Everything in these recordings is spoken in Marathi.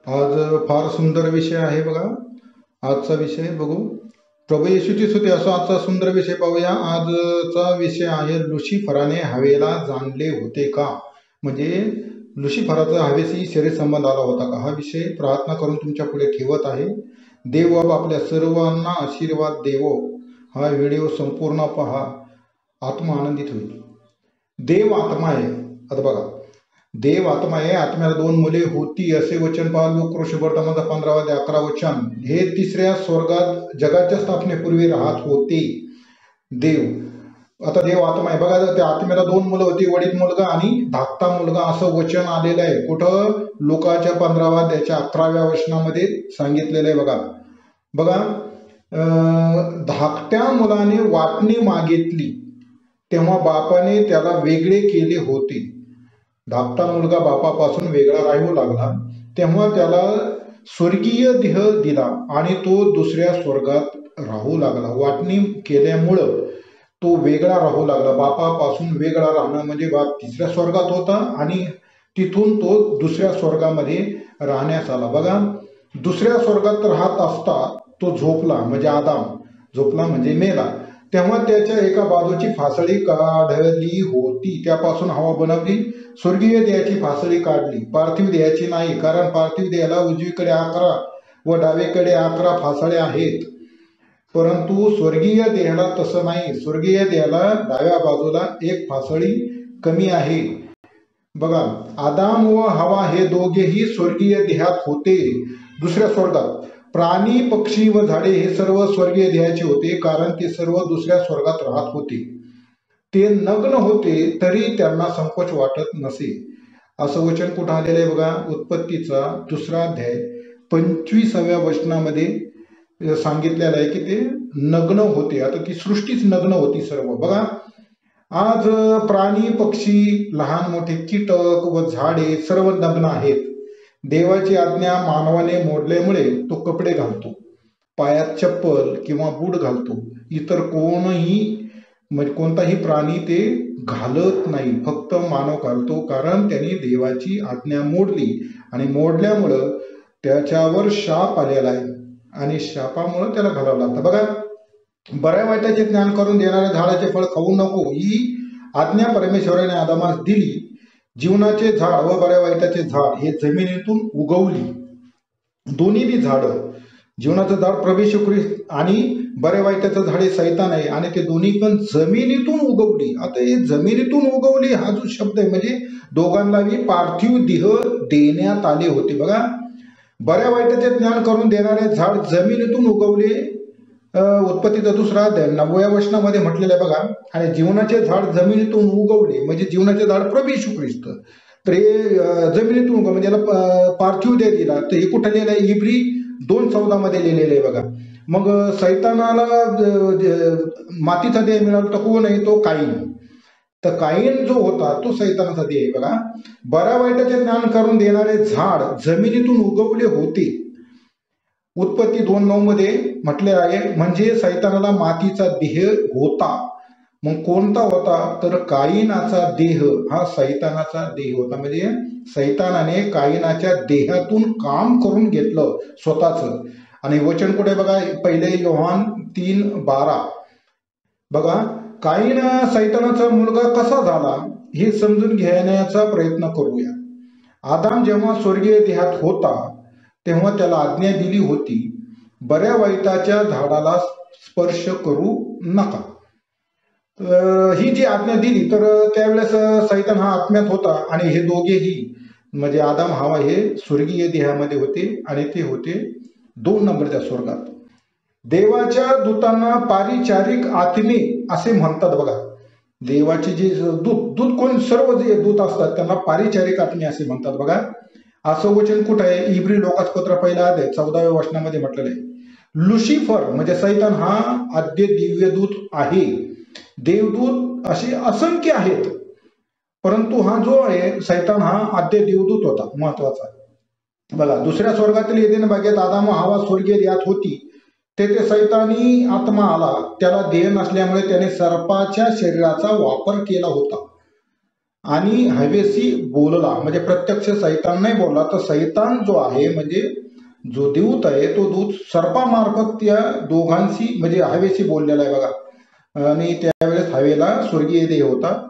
आज फार सुंदर विषय आहे बघा। आजचा विषय बघू, प्रभू येशूची स्तुती असो। आजचा सुंदर विषय पाहूया। आजचा विषय आहे लुसिफराने हवेला जाणले होते का, म्हणजे लुसिफराचा हवेशी शरीर संबंध आला होता का, हा विषय प्रार्थना करून तुमच्या पुढे ठेवत आहे। देव बाबा आपल्या सर्वांना आशीर्वाद देवो। हा व्हिडिओ संपूर्ण पहा, आत्मा आनंदित होईल। देव आत्मा आहे। आता बघा, देव आत्मा आहे, आत्म्याला 2 मुले होती असे वचन पहा लूक ऋषिवर्तमानचा 15 अध्याय 11 वचन। हे तिसऱ्या स्वर्गात जगाच्या स्थापनेपूर्वी राहत होते देव। आता देव आत्मा आहे बघा, त्या आत्म्याला 2 मुलं होती, वडील मुलगा आणि धाकटा मुलगा असं वचन आलेलं आहे। कुठं? लुकाच्या 15 अध्यायाच्या 11व्या वचनामध्ये सांगितलेलं आहे बघा। बघा, धाकट्या मुलाने वाटणी मागितली तेव्हा बापाने त्याला वेगळे केले होते। धाकटा मुलगा बापापासून वेगळा राहू लागला तेव्हा त्याला स्वर्गीय देह दिला आणि तो दुसऱ्या स्वर्गात राहू लागला। वाटणी केल्यामुळं तो वेगळा राहू लागला। बापापासून वेगळा राहणं म्हणजे बाप तिसऱ्या स्वर्गात होता आणि तिथून तो दुसऱ्या स्वर्गामध्ये राहण्यास आला। बघा, दुसऱ्या स्वर्गात राहत असता तो झोपला, म्हणजे आदाम झोपला म्हणजे मेला। तेव्हा त्याच्या एका बाजूची फासळी काढली होती, त्यापासून हवा बनवली। स्वर्गीय देहाची फासळी काढली, पार्थिव देहाची नाही, कारण पार्थिव देहाला उजवीकडे 11 व डावीकडे 11 फासळ्या आहेत, परंतु स्वर्गीय देहाला तसं नाही। स्वर्गीय देहाला डाव्या बाजूला 1 फासळी कमी आहे। बघा, आदाम व हवा हे दोघेही स्वर्गीय देहात होते दुसऱ्या स्वर्गात। प्राणी, पक्षी व झाडे हे सर्व स्वर्गीय देहाचे होते, कारण ते सर्व दुसऱ्या स्वर्गात राहत होते। ते नग्न होते तरी त्यांना संकोच वाटत नसे, असं वचन कुठं आलेलं आहे बघा। उत्पत्तीचा 2 अध्याय 25व्या वचनामध्ये सांगितलेलं आहे की ते नग्न होते। आता ती सृष्टीच नग्न होती सर्व। बघा, आज प्राणी, पक्षी, लहान मोठे कीटक व झाडे सर्व नग्न आहेत। देवाची आज्ञा मानवाने मोडल्यामुळे तो कपडे घालतो, पायात चप्पल किंवा बूट घालतो। इतर कोणताही प्राणी ते घालत नाही, फक्त मानव घालतो, कारण त्याने देवाची आज्ञा मोडली आणि मोडल्यामुळं त्याच्यावर शाप आलेला आहे आणि शापामुळे त्याला घालावं लागतं। बघा, बऱ्या वाईटाचे ज्ञान करून देणाऱ्या झाडाचे फळ खाऊ नको ही आज्ञा परमेश्वराने आदामास दिली। जीवनाचे झाड व बऱ्या वाईटाचे झाड हे जमिनीतून उगवली। दोन्ही बी झाडं, जीवनाचं झाड प्रभू येशू ख्रिस्त आणि बऱ्या वाईटाचं झाड हे सैतान आहे, आणि ते दोन्ही पण जमिनीतून उगवली। आता हे जमिनीतून उगवली हा जो शब्द आहे, म्हणजे दोघांना बी पार्थिव देह देण्यात आले होते। बघा, बऱ्या वाईटाचे ज्ञान करून देणारे झाड जमिनीतून उगवले, उत्पत्तीचा 2 अध्याय 9व्या वचनामध्ये म्हटलेलं आहे बघा। आणि जीवनाचे झाड जमिनीतून उगवले, म्हणजे जीवनाचे झाड प्रभू येशू ख्रिस्त, तर हे जमिनीतून उगवले, म्हणजे याला पार्थिव देह दिला। तर हे कुठं लिहिलं आहे? इब्री 2:14 मध्ये लिहिलेलं आहे बघा। मग सैतानाला मातीचा देह मिळाला तर कोण आहे? तो काईन। तर काईन जो होता तो सैतानाचा देह आहे बघा। बऱ्या वाईटाचे ज्ञान करून देणारे झाड जमिनीतून उगवले होते, उत्पत्ती 2:9 मध्ये म्हटले आहे, म्हणजे सैतानाला मातीचा देह होता। मग कोणता होता? तर काईनाचा देह हा सैतानाचा देह होता, म्हणजे सैतानाने काईनाच्या देहातून काम करून घेतलं स्वतःच। आणि वचन कुठे बघा, 1 योहान 3:12। बघा, काईन सैतानाचा मुलगा कसा झाला हे समजून घेण्याचा प्रयत्न करूया। आदाम जेव्हा स्वर्गीय देहात होता तेव्हा त्याला आज्ञा दिली होती, बऱ्या वाईटाच्या झाडाला स्पर्श करू नका। ही जी आज्ञा दिली, तर त्यावेळेस सैतान हा आत्म्यात होता आणि हे दोघेही म्हणजे आदाम हवा हे स्वर्गीय देहामध्ये होते, आणि ते होते 2 नंबरच्या स्वर्गात। देवाच्या दूतांना पारिचारिक आत्मे असे म्हणतात बघा। देवाचे जे दूत कोण, सर्व जे दूत असतात त्यांना पारिचारिक आत्मे असे म्हणतात बघा। असं वचन कुठं आहे? इब्री लोकास पत्र 1 अध्याय 14व्या वचनामध्ये म्हटलेलं आहे। लुसिफर म्हणजे सैतान हा आद्य दिव्यदूत आहे। देवदूत असे असंख्य आहेत, परंतु हा जो आहे सैतान हा आद्य देवदूत होता, महत्वाचा। बघा, दुसऱ्या स्वर्गातील एदेन बागेत आदाम व हवा स्वर्गीय देहात होती, तेथे सैतानी आत्मा आला। त्याला देह नसल्यामुळे त्याने सर्पाच्या शरीराचा वापर केला होता। आणि हवेशी बोलला, म्हणजे प्रत्यक्ष सैतान नाही बोलला, तर सैतान जो आहे म्हणजे जो दूत आहे तो दूत सर्पामार्फत त्या दोघांशी म्हणजे हवेशी बोललेला आहे बघा. आणि त्यावेळेस हवेला स्वर्गीय देह होता.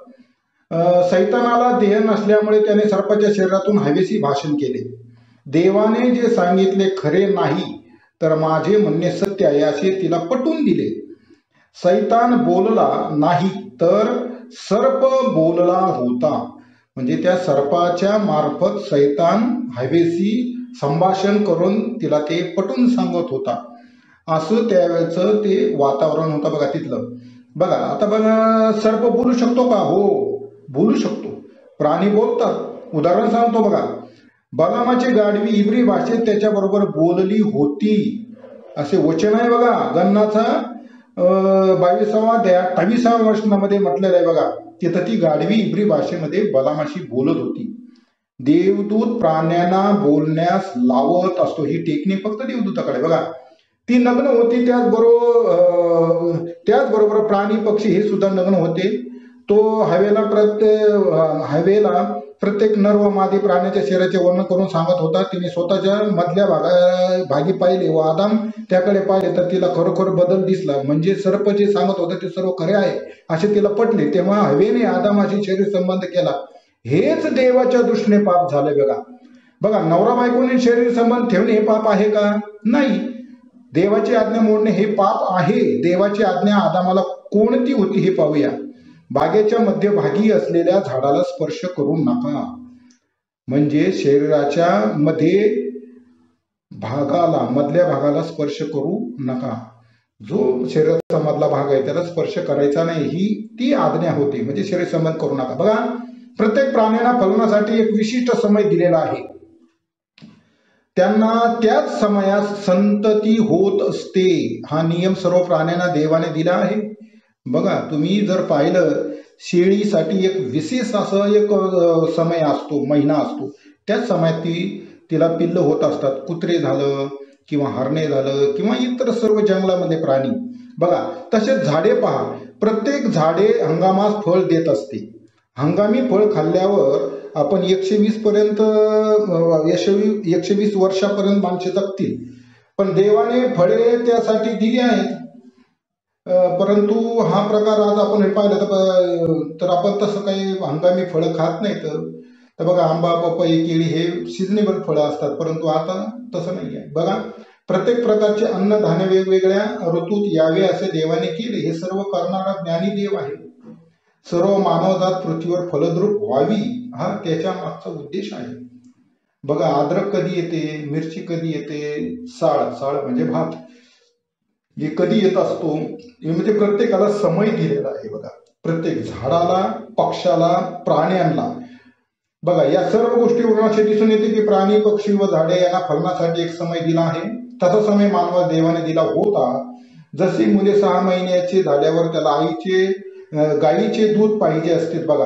सैतानाला देह नसल्यामुळे त्याने सर्पाच्या शरीरातून हवेशी भाषण केले, देवाने जे सांगितले खरे नाही, तर माझे म्हणणे सत्य आहे असे तिला पटवून दिले. सैतान बोलला नाही, तर सर्प बोलला होता. म्हणजे त्या सर्पाच्या मार्फत सैतान हवेशी संभाषण करून तिला ते पटवून सांगत होता. असं त्यावेळेचं ते वातावरण होतं बघा तिथलं. बघा आता बघा, सर्प बोलू शकतो का? हो, बोलू शकतो. प्राणी बोलतात. उदाहरण सांगतो बघा, बलामाची गाढवी इब्री भाषेत त्याच्याबरोबर बोलली होती, असे वचन आहे बघा. गन्नाचा 22वा अध्याय 28व्या वचनामध्ये म्हटलेलं आहे बघा. तिथं ती गाढवी इब्री भाषेमध्ये बलामाशी बोलत होती. देवदूत प्राण्यांना बोलण्यास लावत असतो, ही टेक्निक फक्त देवदूताकडे बघा. ती नग्न होती, त्याचबरोबर प्राणी पक्षी हे सुद्धा नग्न होते. तो हवेला प्रत्येक नर व मादी प्राण्याच्या शरीराचे वर्णन करून सांगत होता. तिने स्वतःच्या मधल्या भागी पाहिले व आदाम त्याकडे पाहिले, तर तिला खरोखर बदल दिसला. म्हणजे सर्प जे सांगत होते ते सर्व खरे आहे असे तिला पटले. तेव्हा हवेने आदामाशी शरीर संबंध केला. हेच देवाच्या दृष्टीने पाप झाले बघा. बघा, नवरा बायकोने शरीर संबंध ठेवणे हे पाप आहे का? नाही. देवाची आज्ञा मोडणे हे पाप आहे. देवाची आज्ञा आदामाला कोणती होती हे पाहूया. बागेच्या मध्यभागी असलेल्या झाडाला स्पर्श करू नका. म्हणजे शरीराच्या मधल्या भागाला स्पर्श करू नका. जो शरीराचा मधला भाग आहे त्याला स्पर्श करायचा नाही, ही ती आज्ञा होती. म्हणजे शरीर संबंध करू नका. बघा, प्रत्येक प्राण्यांना फलनासाठी एक विशिष्ट समय दिलेला आहे. त्यांना त्याच समयात संतती होत असते. हा नियम सर्व प्राण्यांना देवाने दिला आहे. बघा, तुम्ही जर पाहिलं, शेळीसाठी एक विशेष असं एक समय असतो, महिना असतो. त्याच समयात तिला पिल्ल होत असतात. कुत्रे झालं किंवा हरणे झालं किंवा इतर सर्व जंगलामध्ये प्राणी. बघा, तसेच झाडे पहा. प्रत्येक झाडे हंगामास फळ देत असते. हंगामी फळ खाल्ल्यावर आपण 120 वर्षापर्यंत माणसे जगतील. पण देवाने फळे त्यासाठी दिली आहेत. परंतु हा प्रकार आज आपण हे पाहिलं तर आपण तसं काही हंगामी फळं खात नाही. तर बघा, आंबा, पपई, केळी हे सिजनेबल फळं असतात, परंतु आता तसं नाही आहे. बघा, प्रत्येक प्रकारचे अन्नधान्य वेगवेगळ्या ऋतूत यावे असे देवाने केले. हे सर्व करणारा ज्ञानी देव आहे. सर्व मानवजात पृथ्वीवर फलद्रूप व्हावी, हा त्याच्या मागचा उद्देश आहे. बघा, अद्रक कधी येते, मिरची कधी येते, साळ म्हणजे भात, हे कधी येत असतो. म्हणजे प्रत्येकाला समय दिलेला आहे बघा. प्रत्येक झाडाला, पक्षाला, प्राण्यांना. बघा, या सर्व गोष्टीवरून असे दिसून येते की प्राणी, पक्षी व झाडे यांना फलनासाठी एक समय दिला आहे. तसा समय मानवा देवाने दिला होता. जशी मुले 6 महिन्याचे झाल्यावर त्याला गायीचे दूध पाहिजे असते बघा,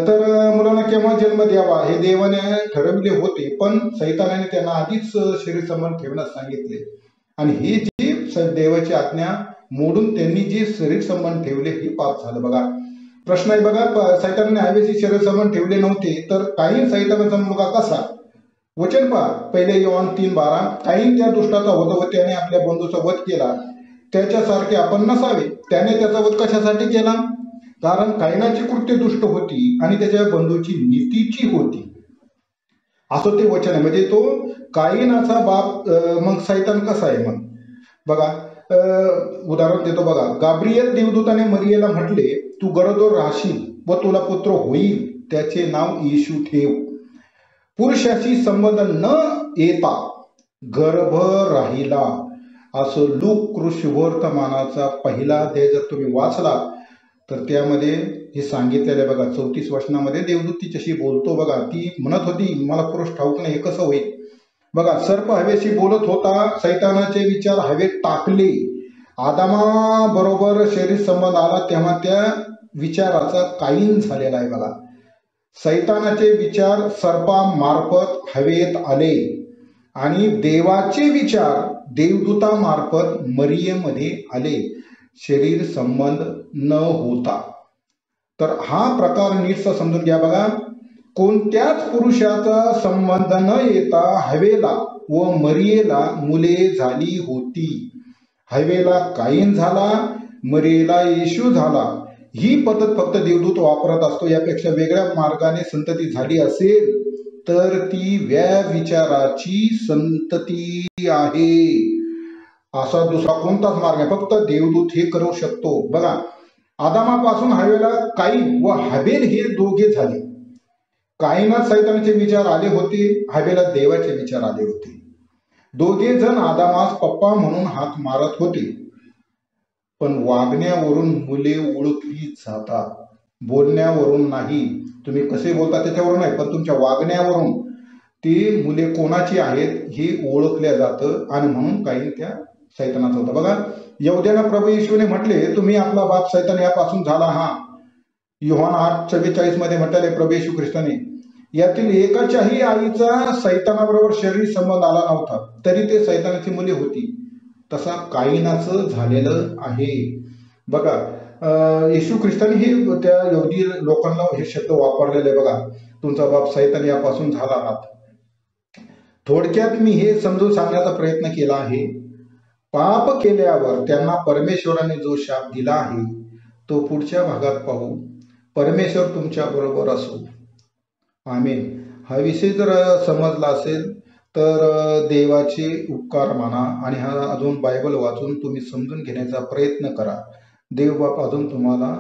तर मुलांना केव्हा जन्म द्यावा हे देवाने ठरविले होते. पण सैतानाने त्यांना आधीच शरीर संबंध ठेवण्यास सांगितले. आणि ही जी देवाची आज्ञा मोडून त्यांनी जे शरीर संबंध ठेवले हे पाप झालं बघा. प्रश्न आहे बघा, सैतानाने हवेशी शरीर संबंध ठेवले नव्हते, तर काहीन सैतानाचा मुलगा कसा? वचन पहा, 1 योहान 3:12. काहीन त्या दुष्टाचा होता व त्याने आपल्या बंधूचा वध केला. त्याच्यासारखे आपण नसावे. त्याने त्याचा वध कशासाठी केला? कारण काहीनाची कृत्य दुष्ट होती आणि त्याच्या बंधूची नीतीची होती, असं ते वचन आहे. म्हणजे तो काहीनाचा बाप. मग सैतान कसा आहे मग? बघा, उदाहरण देतो बघा. गाब्रिएल देवदूताने मरियेला म्हटले, तू गरोदर राहशील व तुला पुत्र होईल, त्याचे नाव येशू ठेव. पुरुषाशी संबंध न येता गर्भ राहिला, असं लूक कृष्णवर्तमानाचा 1 अध्याय जर तुम्ही वाचला तर त्यामध्ये हे सांगितलेलं आहे बघा. 34 वचनामध्ये देवदूत तिच्याशी बोलतो बघा. ती म्हणत होती, मला पुरुष ठाऊक नाही, हे कसं होईल? बघा, सर्प हवेशी बोलत होता. सैतानाचे विचार हवेत टाकले. आदामा बरोबर शरीर संबंध आला तेव्हा त्या विचाराचा कायीन झालेला आहे बघा. सैतानाचे विचार सर्पामार्फत हवेत आले आणि देवाचे विचार देवदूतामार्फत मरियेमध्ये आले, शरीर संबंध न होता. तर हा प्रकार नीटचा समजून घ्या बघा. कोणत्याच पुरुषाचा संबंध न येता हवेला व मरियेला मुले झाली होती. हवेला काईन झाला, मरियेला येशू झाला. ही पद्धत फक्त देवदूत वापरत असतो. यापेक्षा वेगळ्या मार्गाने संतती झाली असेल तर ती व्यभिचाराची संतती आहे. असा दुसरा कोणताच मार्ग आहे. फक्त देवदूत हे करू शकतो. बघा, आदामापासून हवेला काईन व हबेल हे दोघे झाले. काईनात सैतानाचे विचार आले होते, हवेला देवाचे विचार आले होते. दोघे जण आदामास पप्पा म्हणून हाक मारत होते. पण वागण्यावरून मुले ओळखली जातात, बोलण्यावरून नाही. तुम्ही कसे बोलता त्याच्यावरून नाही, पण तुमच्या वागण्यावरून ती मुले कोणाची आहेत हे ओळखल्या जातं. आणि म्हणून काही त्या सैतानाचा होता. बघा, यहुद्यांना प्रभू येशूने म्हटले, तुम्ही आपला बाप सैतान यापासून झाला. हा योहान 8:44 मध्ये म्हटले प्रभू येशू ख्रिस्ताने, यातील एकाच्याही आईचा सैतानाबरोबर शरीर संबंध आला नव्हता, तरी ते सैतानाची मुले होती. तसा काईनाचं झालेलं आहे. बघा, येशू ख्रिस्ताने हे त्या यहुदी लोकांना हे शब्द वापरलेले. बघा, तुमचा बाप सैतान यापासून झाला आहात. थोडक्यात मी हे समजून सांगण्याचा प्रयत्न केला आहे. पाप केल्यावर त्यांना परमेश्वराने जो शाप दिला आहे तो पुढच्या भागात पाहू. परमेश्वर तुमच्या बरोबर असो. आमेन. हा विषय जर समजला असेल तर देवाचे उपकार माना आणि हा अजून बायबल वाचून तुम्ही समजून घेण्याचा प्रयत्न करा. देव बाप अजून तुम्हाला